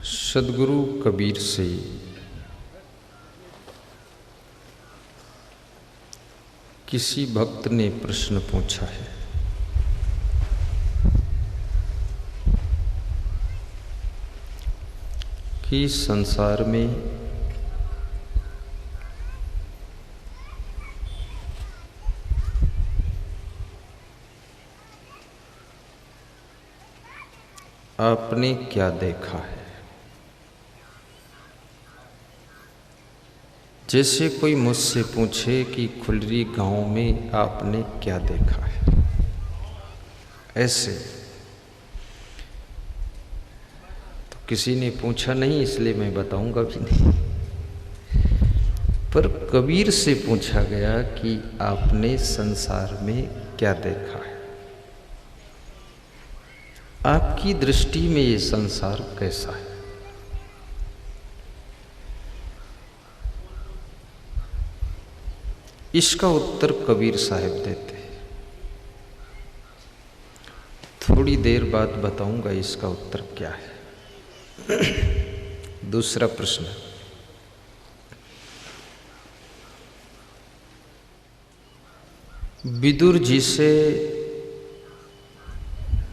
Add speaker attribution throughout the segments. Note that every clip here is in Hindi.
Speaker 1: सद्गुरु कबीर से किसी भक्त ने प्रश्न पूछा है कि संसार में आपने क्या देखा है। जैसे कोई मुझसे पूछे कि खुलरी गांव में आपने क्या देखा है, ऐसे तो किसी ने पूछा नहीं, इसलिए मैं बताऊंगा भी नहीं। पर कबीर से पूछा गया कि आपने संसार में क्या देखा है, आपकी दृष्टि में ये संसार कैसा है। इसका उत्तर कबीर साहब देते हैं। थोड़ी देर बाद बताऊंगा इसका उत्तर क्या है। दूसरा प्रश्न, विदुर जी से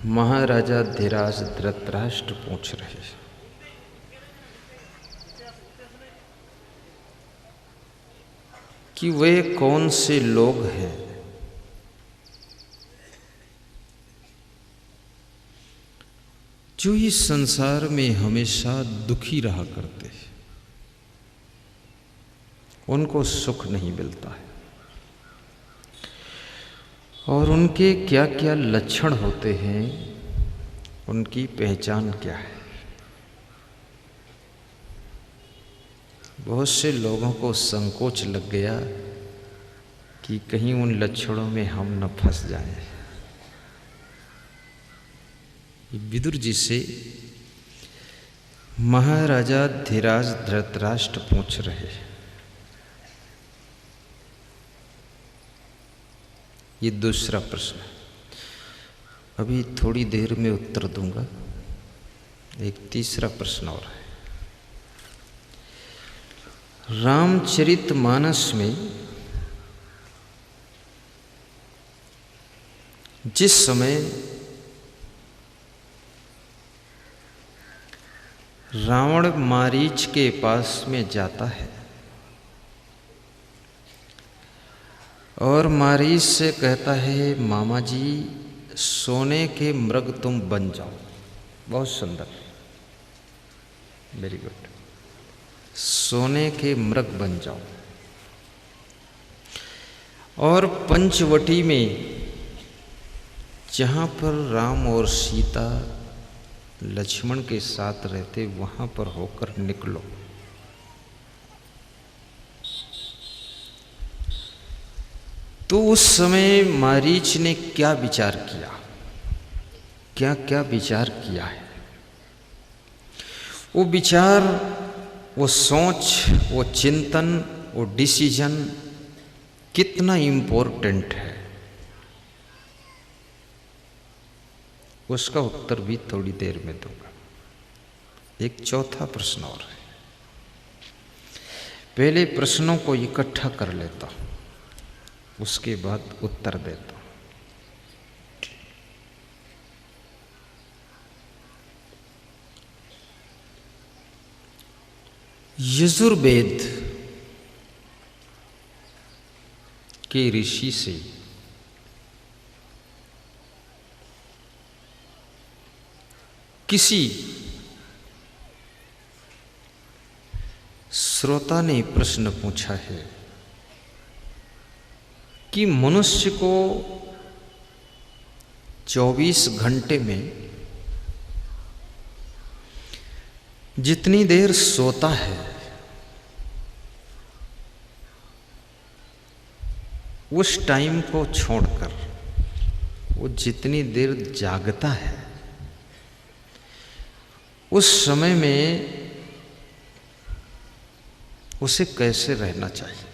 Speaker 1: महाराजा धीराज धृतराष्ट्र पूछ रहे हैं कि वे कौन से लोग हैं जो इस संसार में हमेशा दुखी रहा करते हैं, उनको सुख नहीं मिलता है, और उनके क्या क्या लक्षण होते हैं, उनकी पहचान क्या है। बहुत से लोगों को संकोच लग गया कि कहीं उन लक्षणों में हम न फंस जाएं। विदुर जी से महाराजा धीराज धृतराष्ट्र पूछ रहे, ये दूसरा प्रश्न। अभी थोड़ी देर में उत्तर दूंगा। एक तीसरा प्रश्न और है। रामचरितमानस में जिस समय रावण मारीच के पास में जाता है और मारीच से कहता है, मामा जी सोने के मृग तुम बन जाओ। बहुत सुंदर, वेरी गुड, सोने के मृग बन जाओ। और पंचवटी में जहाँ पर राम और सीता लक्ष्मण के साथ रहते, वहाँ पर होकर निकलो। तो उस समय मारीच ने क्या विचार किया, क्या क्या विचार किया है, वो विचार, वो सोच, वो चिंतन, वो डिसीजन कितना इम्पोर्टेंट है, उसका उत्तर भी थोड़ी देर में दूंगा। एक चौथा प्रश्न और है। पहले प्रश्नों को इकट्ठा कर लेता हूं, उसके बाद उत्तर देता हूं। यजुर्वेद के ऋषि से किसी श्रोता ने प्रश्न पूछा है कि मनुष्य को 24 घंटे में जितनी देर सोता है, उस टाइम को छोड़कर वो जितनी देर जागता है, उस समय में उसे कैसे रहना चाहिए।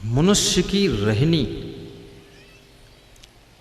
Speaker 1: मनुष्य की रहनी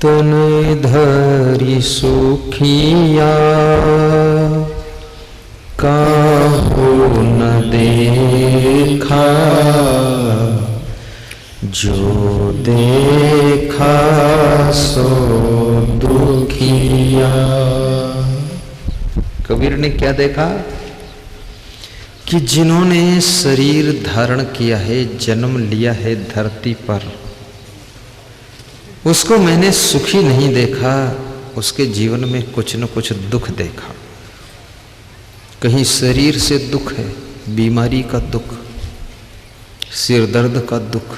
Speaker 1: तन धरि सुखिया काहू न देखा, जो देखा सो दुखिया। कबीर ने क्या देखा कि जिन्होंने शरीर धारण किया है, जन्म लिया है धरती पर, उसको मैंने सुखी नहीं देखा, उसके जीवन में कुछ न कुछ दुख देखा। कहीं शरीर से दुख है, बीमारी का दुख, सिर दर्द का दुख,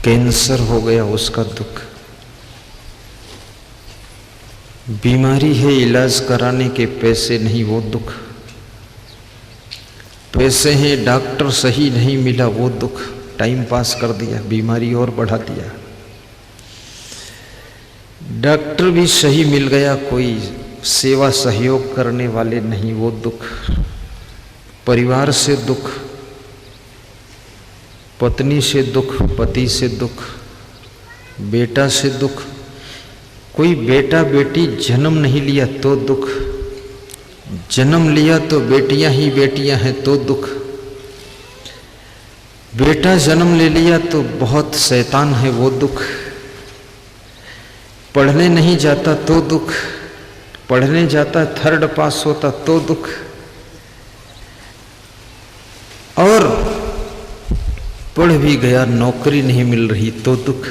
Speaker 1: कैंसर हो गया उसका दुख, बीमारी है इलाज कराने के पैसे नहीं वो दुख, पैसे हैं डॉक्टर सही नहीं मिला वो दुख, टाइम पास कर दिया, बीमारी और बढ़ा दिया। डॉक्टर भी सही मिल गया, कोई सेवा सहयोग करने वाले नहीं वो दुख, परिवार से दुख, पत्नी से दुख, पति से दुख, बेटा से दुख, कोई बेटा बेटी जन्म नहीं लिया तो दुख, जन्म लिया तो बेटियां ही बेटियां हैं तो दुख, बेटा जन्म ले लिया तो बहुत शैतान है वो दुख, पढ़ने नहीं जाता तो दुख, पढ़ने जाता थर्ड पास होता तो दुख, और पढ़ भी गया नौकरी नहीं मिल रही तो दुख,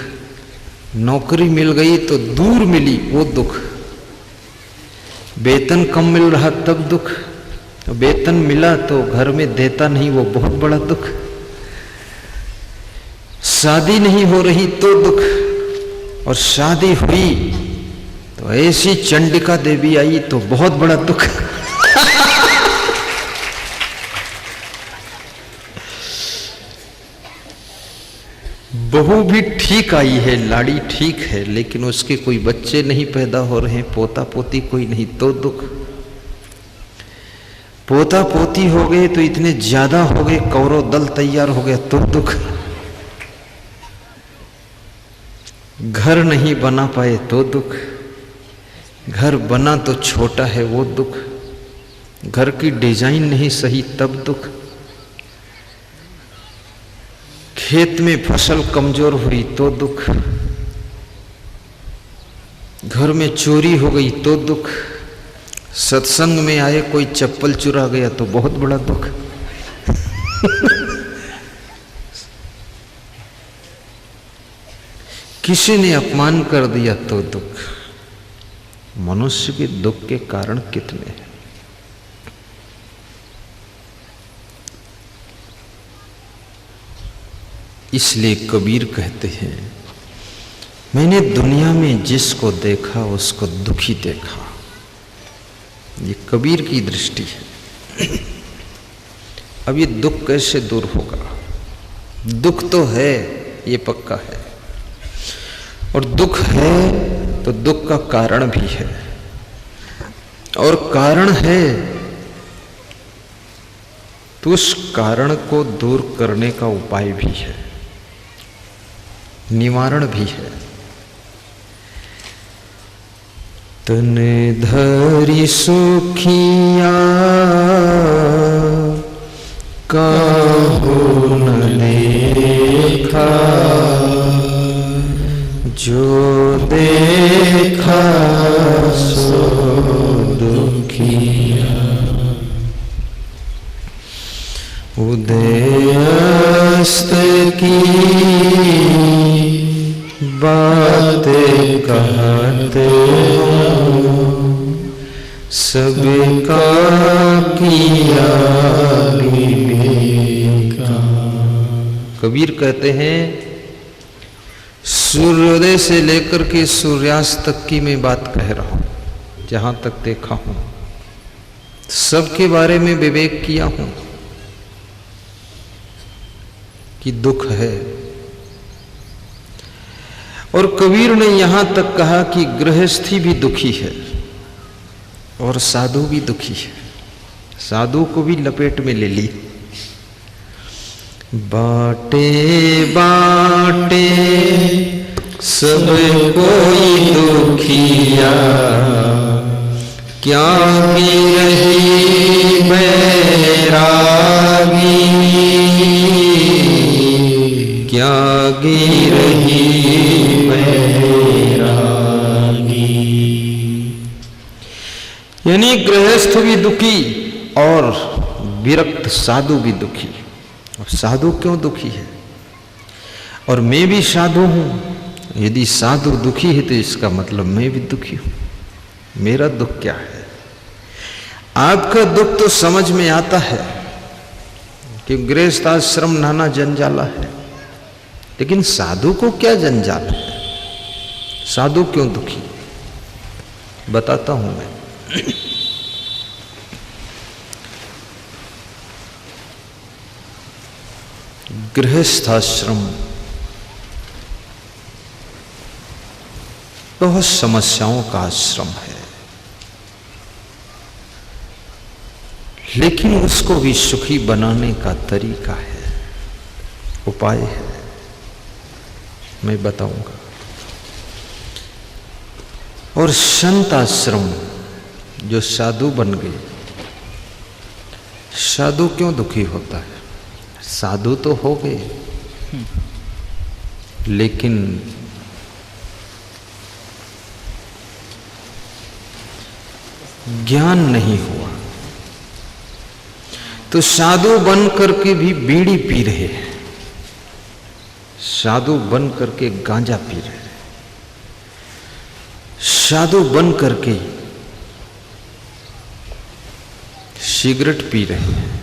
Speaker 1: नौकरी मिल गई तो दूर मिली वो दुख, वेतन कम मिल रहा तब दुख, वेतन मिला तो घर में देता नहीं वो बहुत बड़ा दुख, शादी नहीं हो रही तो दुख, और शादी हुई तो ऐसी चंडिका देवी आई तो बहुत बड़ा दुख। बहू भी ठीक आई है, लाड़ी ठीक है, लेकिन उसके कोई बच्चे नहीं पैदा हो रहे, पोता पोती कोई नहीं तो दुख, पोता पोती हो गए तो इतने ज्यादा हो गए, कौरव दल तैयार हो गया तो दुख, घर नहीं बना पाए तो दुख, घर बना तो छोटा है वो दुख, घर की डिजाइन नहीं सही तब दुख, खेत में फसल कमजोर हुई तो दुख, घर में चोरी हो गई तो दुख, सत्संग में आए कोई चप्पल चुरा गया तो बहुत बड़ा दुख। किसी ने अपमान कर दिया तो दुख। मनुष्य के दुख के कारण कितने हैं। इसलिए कबीर कहते हैं, मैंने दुनिया में जिसको देखा उसको दुखी देखा। ये कबीर की दृष्टि है। अब ये दुख कैसे दूर होगा? दुख तो है, ये पक्का है, और दुख है तो दुख का कारण भी है, और कारण है तो उस कारण को दूर करने का उपाय भी है, निवारण भी है। तन धरि सुखिया काहू न देखा, जो देखा सो दुखिया। उदयस्त की बातें कहते सबका किया विवेका। कबीर कहते हैं, सूर्योदय से लेकर के सूर्यास्त तक की मैं बात कह रहा हूं, जहां तक देखा हूं सबके बारे में विवेक किया हूं कि दुख है। और कबीर ने यहां तक कहा कि गृहस्थी भी दुखी है और साधु भी दुखी है। साधु को भी लपेट में ले ली। बाटे बाटे सब कोई दुखिया, क्या रही बैरागी, क्या रही बैरागी। यानी गृहस्थ भी दुखी और विरक्त साधु भी दुखी। और साधु क्यों दुखी है? और मैं भी साधु हूं। यदि साधु दुखी है तो इसका मतलब मैं भी दुखी हूं। मेरा दुख क्या है? आपका दुख तो समझ में आता है कि गृहस्थ आश्रम नाना जंजाला है, लेकिन साधु को क्या जंजाल है? साधु क्यों दुखी? बताता हूं मैं। गृहस्थ आश्रम बहुत समस्याओं का आश्रम है, लेकिन उसको भी सुखी बनाने का तरीका है, उपाय है, मैं बताऊंगा। और संत आश्रम जो साधु बन गए, साधु क्यों दुखी होता है? साधु तो हो गए, लेकिन ज्ञान नहीं हुआ। तो साधु बन करके भी बीड़ी पी रहे हैं, साधु बन करके गांजा पी रहे हैं, साधु बन करके सिगरेट पी रहे हैं।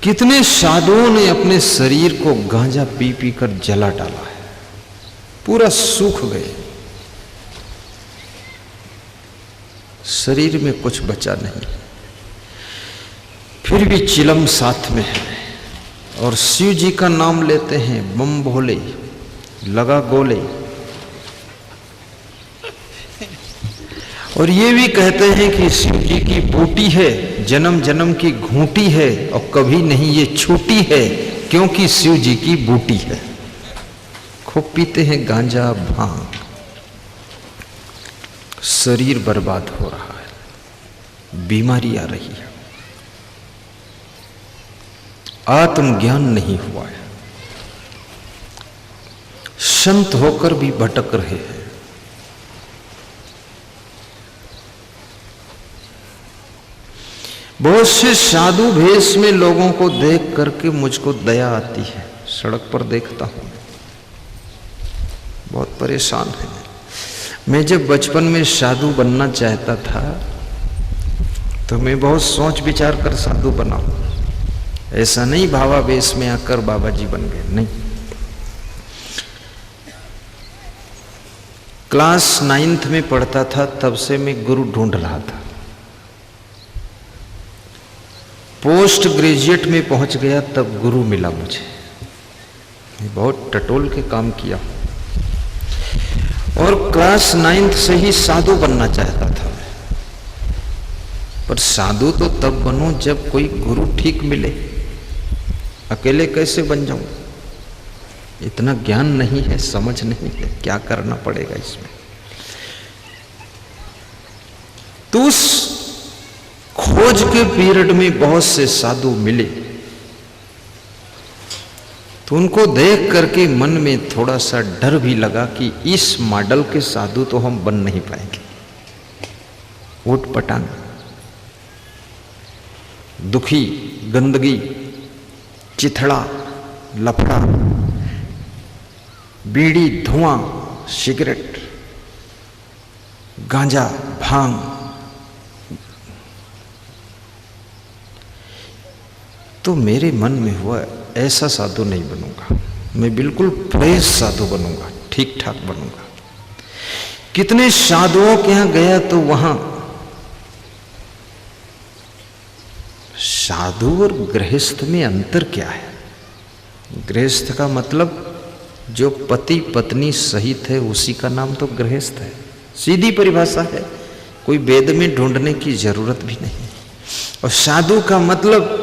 Speaker 1: कितने साधुओं ने अपने शरीर को गांजा पी पी कर जला डाला है, पूरा सूख गए, शरीर में कुछ बचा नहीं। फिर भी चिलम साथ में है और शिव जी का नाम लेते हैं, बम भोले, लगा गोले। और ये भी कहते हैं कि शिव जी की बूटी है, जन्म जन्म की घूंटी है और कभी नहीं ये छूटी है, क्योंकि शिव जी की बूटी है। खूब पीते हैं गांजा भांग, शरीर बर्बाद हो रहा है, बीमारी आ रही है, आत्मज्ञान नहीं हुआ है, संत होकर भी भटक रहे हैं। बहुत से साधु भेष में लोगों को देख करके मुझको दया आती है, सड़क पर देखता हूं, बहुत परेशान है। मैं जब बचपन में साधु बनना चाहता था तो मैं बहुत सोच विचार कर साधु बना, ऐसा नहीं भावावेश में आकर बाबा जी बन गए, नहीं। क्लास 9th में पढ़ता था, तब से मैं गुरु ढूंढ रहा था। पोस्ट ग्रेजुएट में पहुंच गया तब गुरु मिला मुझे। मैं बहुत टटोल के काम किया और क्लास 9th से ही साधु बनना चाहता था, पर साधु तो तब बनूं जब कोई गुरु ठीक मिले, अकेले कैसे बन जाऊं? इतना ज्ञान नहीं है, समझ नहीं है, क्या करना पड़ेगा इसमें। तो उस खोज के पीरियड में बहुत से साधु मिले, तो उनको देख करके मन में थोड़ा सा डर भी लगा कि इस मॉडल के साधु तो हम बन नहीं पाएंगे। ऊट पटांग, दुखी, गंदगी, चिथड़ा, लफड़ा, बीड़ी, धुआं, सिगरेट, गांजा, भांग, तो मेरे मन में हुआ ऐसा साधु नहीं बनूंगा, मैं बिल्कुल फ्रेश साधु बनूंगा, ठीक ठाक बनूंगा। कितने साधुओं के यहां गया तो वहां साधु और गृहस्थ में अंतर क्या है? गृहस्थ का मतलब जो पति पत्नी सहित है उसी का नाम तो गृहस्थ है, सीधी परिभाषा है, कोई वेद में ढूंढने की जरूरत भी नहीं। और साधु का मतलब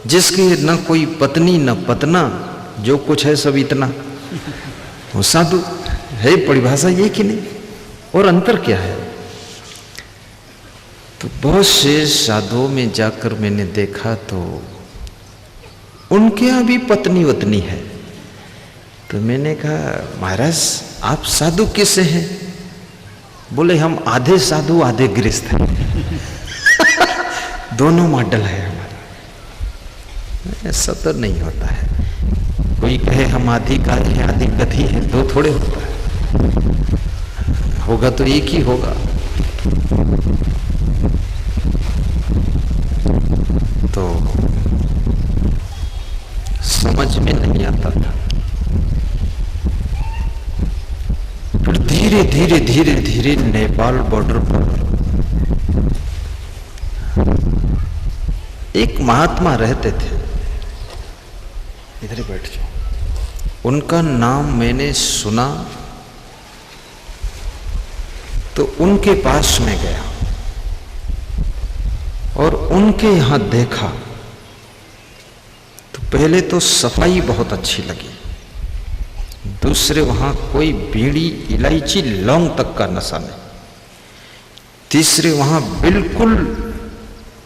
Speaker 1: जिसकी न कोई पत्नी न पतना, जो कुछ है सब इतना, वो साधु है, परिभाषा ये कि नहीं, और अंतर क्या है? तो बहुत से साधुओं में जाकर मैंने देखा तो उनके यहाँ भी पत्नी वतनी है। तो मैंने कहा महाराज आप साधु किससे हैं? बोले हम आधे साधु आधे गृहस्थ हैं। दोनों मॉडल है हमारा। ऐसा तो नहीं होता है। कोई कहे हम आधी काली है आधी गधी है, दो थोड़े होता है, होगा तो एक ही होगा। तो समझ में नहीं आता था। फिर धीरे धीरे धीरे धीरे नेपाल बॉर्डर पर एक महात्मा रहते थे, इधर ही बैठ जाओ। उनका नाम मैंने सुना तो उनके पास में गया और उनके यहां देखा तो पहले तो सफाई बहुत अच्छी लगी, दूसरे वहां कोई बीड़ी इलायची लौंग तक का नशा नहीं, तीसरे वहां बिल्कुल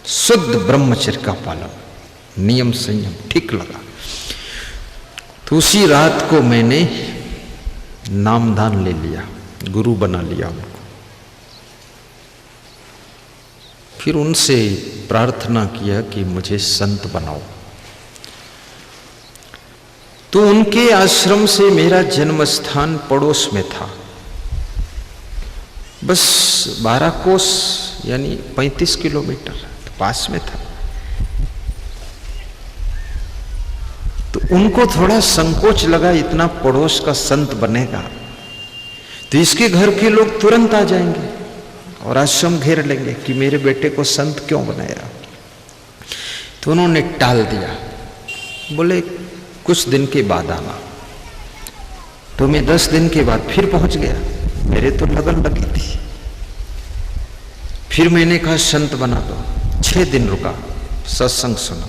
Speaker 1: शुद्ध ब्रह्मचर्य का पालन, नियम संयम ठीक लगा। तो उसी रात को मैंने नामदान ले लिया, गुरु बना लिया उनको। फिर उनसे प्रार्थना किया कि मुझे संत बनाओ। तो उनके आश्रम से मेरा जन्म स्थान पड़ोस में था, बस 12 कोस यानी 35 किलोमीटर पास में था। तो उनको थोड़ा संकोच लगा, इतना पड़ोस का संत बनेगा तो इसके घर के लोग तुरंत आ जाएंगे और आश्रम घेर लेंगे कि मेरे बेटे को संत क्यों बनाया। तो उन्होंने टाल दिया, बोले कुछ दिन के बाद आना। तो मैं 10 दिन के बाद फिर पहुंच गया, मेरे तो लगन लगी थी। फिर मैंने कहा संत बना दो। 6 दिन रुका, सत्संग सुना,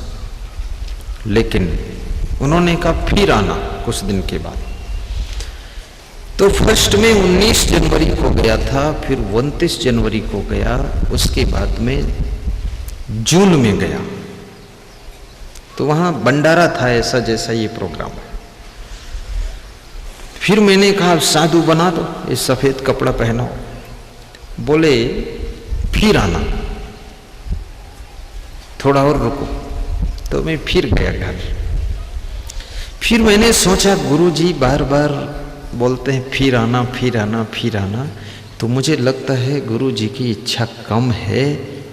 Speaker 1: लेकिन उन्होंने कहा फिर आना कुछ दिन के बाद। तो फर्स्ट में 19 जनवरी को गया था, फिर 29 जनवरी को गया, उसके बाद में जून में गया। तो वहां भंडारा था ऐसा जैसा ये प्रोग्राम है। फिर मैंने कहा साधु बना दो, ये सफेद कपड़ा पहनाओ। बोले फिर आना, थोड़ा और रुको। तो मैं फिर गया घर। फिर मैंने सोचा गुरुजी बार बार बोलते हैं फिर आना फिर आना फिर आना, तो मुझे लगता है गुरुजी की इच्छा कम है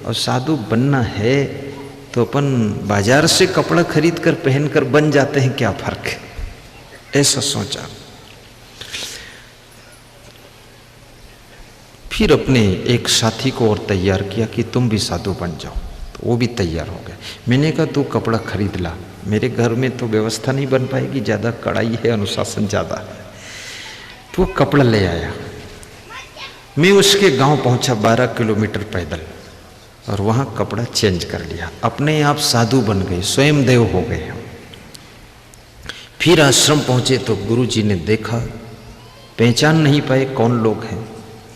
Speaker 1: और साधु बनना है तो अपन बाजार से कपड़ा खरीद कर पहनकर बन जाते हैं, क्या फर्क है, ऐसा सोचा। फिर अपने एक साथी को और तैयार किया कि तुम भी साधु बन जाओ, तो वो भी तैयार हो गए। मैंने कहा तू कपड़ा खरीद ला, मेरे घर में तो व्यवस्था नहीं बन पाएगी, ज़्यादा कड़ाई है, अनुशासन ज़्यादा है। तो कपड़ा ले आया। मैं उसके गांव पहुंचा 12 किलोमीटर पैदल, और वहां कपड़ा चेंज कर लिया, अपने आप साधु बन गए, स्वयं देव हो गए हम। फिर आश्रम पहुंचे तो गुरुजी ने देखा, पहचान नहीं पाए कौन लोग हैं।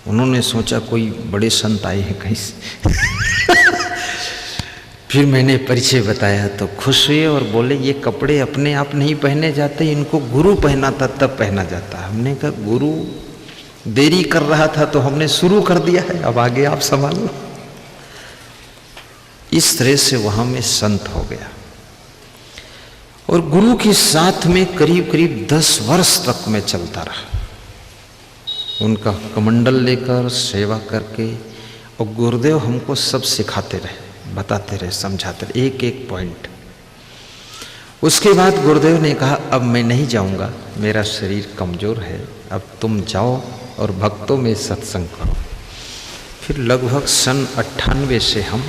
Speaker 1: उन्होंने सोचा कोई बड़े संत आए हैं कहीं से। फिर मैंने परिचय बताया तो खुश हुए और बोले ये कपड़े अपने आप नहीं पहने जाते, इनको गुरु पहनाता तब पहना जाता। हमने कहा गुरु देरी कर रहा था तो हमने शुरू कर दिया है, अब आगे आप संभालो। इस तरह से वहां में संत हो गया और गुरु के साथ में करीब करीब 10 वर्ष तक मैं चलता रहा, उनका कमंडल लेकर सेवा करके। और गुरुदेव हमको सब सिखाते रहे, बताते रहे, समझाते रहे, एक एक पॉइंट। उसके बाद गुरुदेव ने कहा अब मैं नहीं जाऊंगा, मेरा शरीर कमजोर है, अब तुम जाओ और भक्तों में सत्संग करो। फिर लगभग सन 98 से हम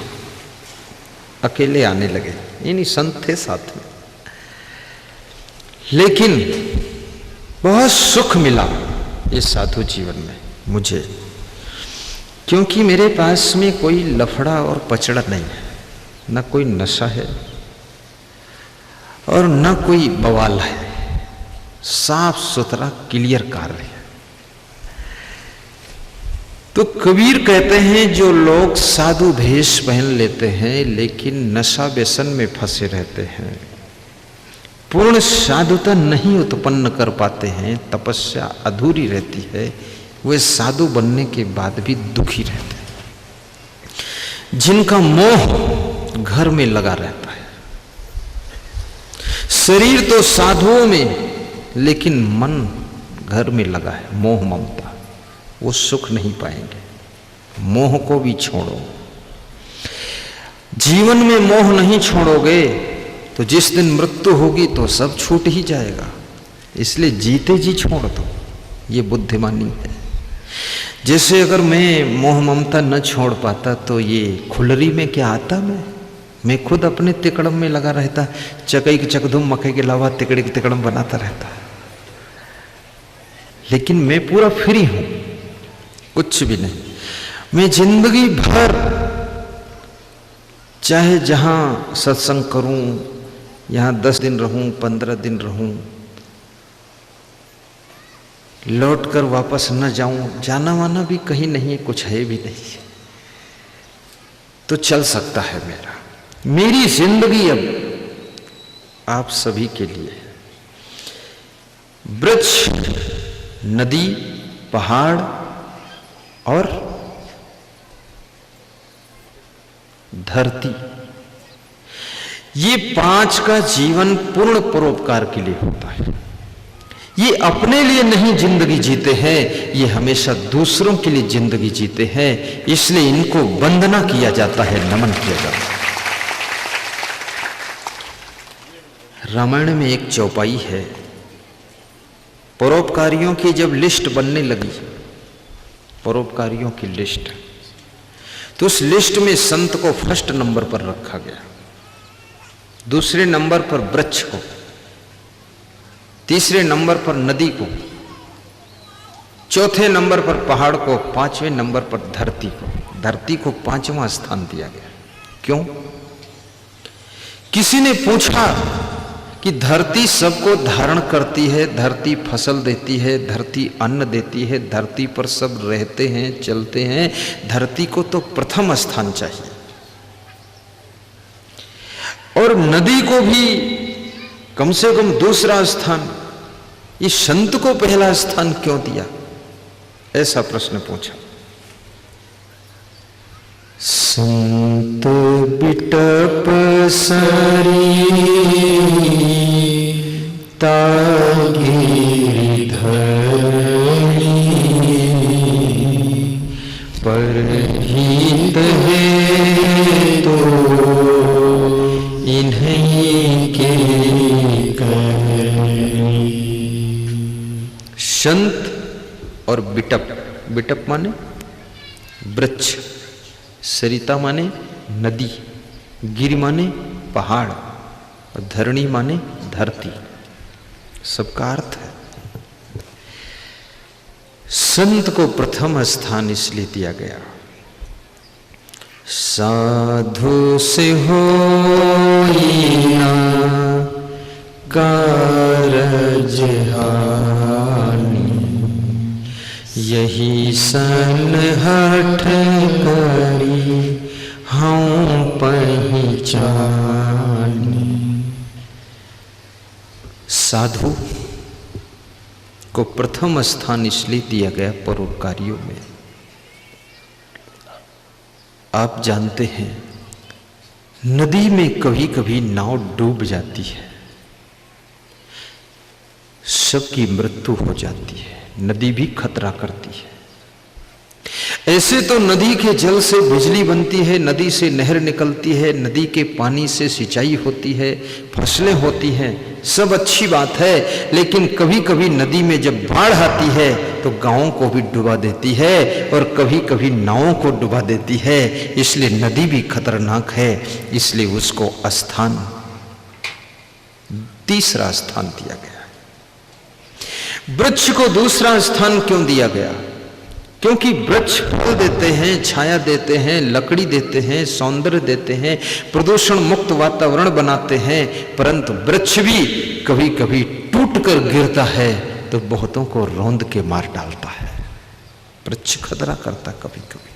Speaker 1: अकेले आने लगे, यानी संत थे साथ में, लेकिन बहुत सुख मिला इस साधु जीवन में मुझे, क्योंकि मेरे पास में कोई लफड़ा और पचड़ा नहीं है, न कोई नशा है और न कोई बवाल है। साफ सुथरा क्लियर कार्य है। तो कबीर कहते हैं जो लोग साधु भेष पहन लेते हैं लेकिन नशा व्यसन में फंसे रहते हैं, पूर्ण साधुता नहीं उत्पन्न कर पाते हैं, तपस्या अधूरी रहती है, वे साधु बनने के बाद भी दुखी रहते हैं। जिनका मोह घर में लगा रहता है, शरीर तो साधुओं में लेकिन मन घर में लगा है, मोह ममता, वो सुख नहीं पाएंगे। मोह को भी छोड़ो, जीवन में मोह नहीं छोड़ोगे तो जिस दिन मृत्यु होगी तो सब छूट ही जाएगा। इसलिए जीते जी छोड़ दो, ये बुद्धिमानी है। जैसे अगर मैं मोह ममता न छोड़ पाता तो ये खुलरी में क्या आता, मैं खुद अपने तिकड़म में लगा रहता, चकई की चकधुम मकई के अलावा तिकड़े की तिकड़म बनाता रहता। लेकिन मैं पूरा फ्री हूं, कुछ भी नहीं। मैं जिंदगी भर चाहे जहां सत्संग करूं, यहां 10 दिन रहूं, 15 दिन रहूं, लौट कर वापस न जाऊं, जाना वाना भी कहीं नहीं है, कुछ है भी नहीं, तो चल सकता है। मेरी जिंदगी अब आप सभी के लिए है। वृक्ष, नदी, पहाड़ और धरती, ये 5 का जीवन पूर्ण परोपकार के लिए होता है। ये अपने लिए नहीं जिंदगी जीते हैं, ये हमेशा दूसरों के लिए जिंदगी जीते हैं, इसलिए इनको वंदना किया जाता है, नमन किया जाता है। रामायण में एक चौपाई है, परोपकारियों की जब लिस्ट बनने लगी, परोपकारियों की लिस्ट, तो उस लिस्ट में संत को फर्स्ट नंबर पर रखा गया, दूसरे नंबर पर वृक्ष को, तीसरे नंबर पर नदी को, चौथे नंबर पर पहाड़ को, 5वें नंबर पर धरती को। धरती को 5वां स्थान दिया गया। क्यों? किसी ने पूछा कि धरती सबको धारण करती है, धरती फसल देती है, धरती अन्न देती है, धरती पर सब रहते हैं, चलते हैं, धरती को तो प्रथम स्थान चाहिए, और नदी को भी कम से कम दूसरा स्थान, ये संत को पहला स्थान क्यों दिया? ऐसा प्रश्न पूछा। संत बिटप सरी तागिरी धरी, परहित है तो इन्हीं के करी। संत और बिटप, बिटप माने वृक्ष, सरिता माने नदी, गिरि माने पहाड़, और धरणी माने धरती, सबका अर्थ है। संत को प्रथम स्थान इसलिए दिया गया, साधु से होई ना कारज हानि, यही सनहठ करी हूँ पहचानी। साधु को प्रथम स्थान इसलिए दिया गया परोपकारियों में। आप जानते हैं नदी में कभी कभी नाव डूब जाती है, सबकी मृत्यु हो जाती है, नदी भी खतरा करती है। ऐसे तो नदी के जल से बिजली बनती है, नदी से नहर निकलती है, नदी के पानी से सिंचाई होती है, फसलें होती हैं, सब अच्छी बात है। लेकिन कभी कभी नदी में जब बाढ़ आती है तो गांवों को भी डुबा देती है और कभी कभी नावों को डुबा देती है। इसलिए नदी भी खतरनाक है, इसलिए उसको स्थान, तीसरा स्थान दिया गया। वृक्ष को दूसरा स्थान क्यों दिया गया? क्योंकि वृक्ष फल देते हैं, छाया देते हैं, लकड़ी देते हैं, सौंदर्य देते हैं, प्रदूषण मुक्त वातावरण बनाते हैं, परंतु वृक्ष भी कभी कभी टूट कर गिरता है तो बहुतों को रौंद के मार डालता है। वृक्ष खतरा करता कभी कभी।